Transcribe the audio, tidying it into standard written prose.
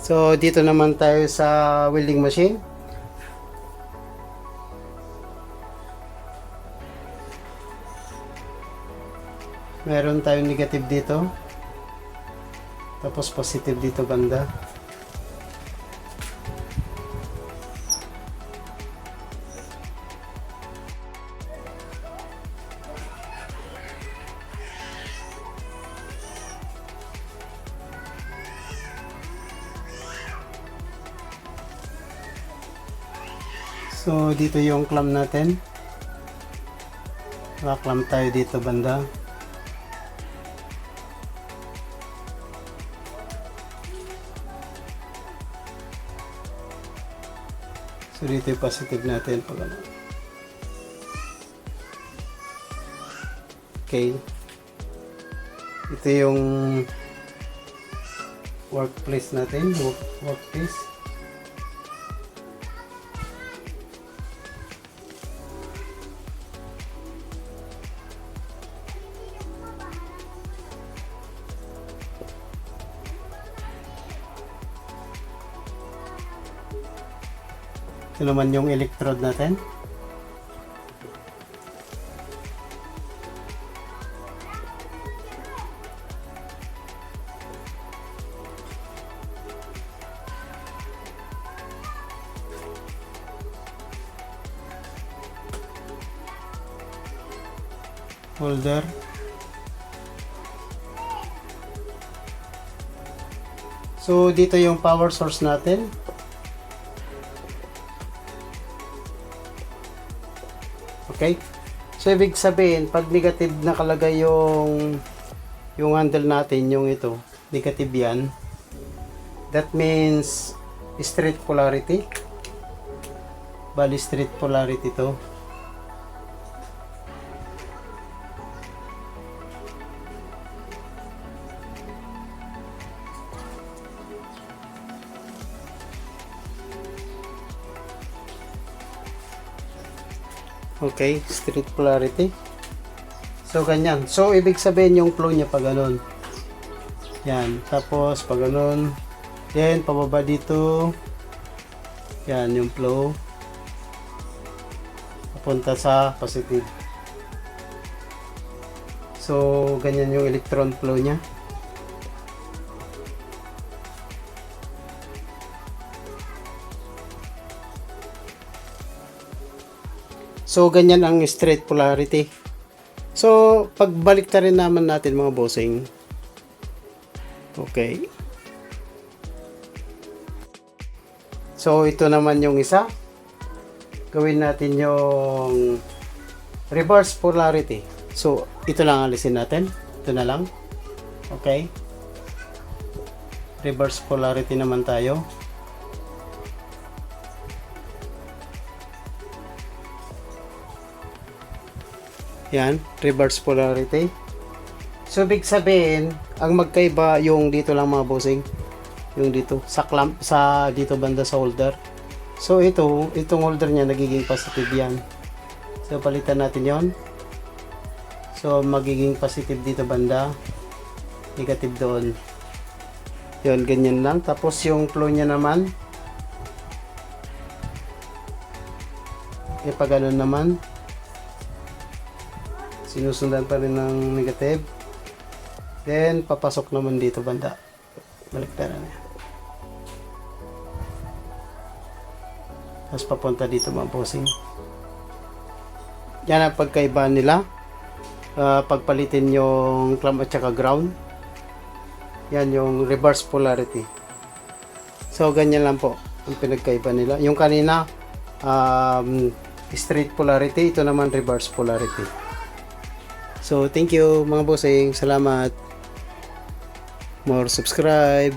So dito naman tayo sa welding machine. Meron tayong negative dito. Tapos positive dito banda. So dito yung clamp natin. Naka-clamp tayo dito banda. So dito yung positive natin pag ano. Okay. Ito yung workplace natin, workpiece. Ito naman yung electrode natin. Holder. So dito yung power source natin. Okay? So ibig sabihin, pag negative nakalagay yung handle natin, yung ito, negative yan. That means straight polarity. Bali straight polarity to. Okay, straight polarity. So, ganyan. So, ibig sabihin yung flow niya pag ganun. Yan. Tapos, pag ganun. Then, pababa dito. Yan, yung flow. Papunta sa positive. So, ganyan yung electron flow niya. So, ganyan ang straight polarity. So, pagbalik na rin naman natin mga bossing. Okay. So, ito naman yung isa. Gawin natin yung reverse polarity. So, ito lang alisin natin. Ito na lang. Okay. Reverse polarity naman tayo. Yan, reverse polarity. So, big sabihin, ang magkaiba yung dito lang mga bossing. Yung dito, sa clamp, sa dito banda sa holder. So, itong holder niya nagiging positive yan. So, palitan natin yon. So, magiging positive dito banda. Negative doon. Yun, ganyan lang. Tapos, yung flow niya naman. Pag ganun naman. Sinusundan pa rin ng negative. Then, papasok naman dito banda. Baliktaran na. Tapos, papunta dito mga bossing. Yan ang pagkaiba nila. Pagpalitin yung clamp at saka ground. Yan yung reverse polarity. So, ganyan lang po ang pinagkaiba nila. Yung kanina, straight polarity. Ito naman reverse polarity. So, thank you mga bossing. Salamat. More subscribe.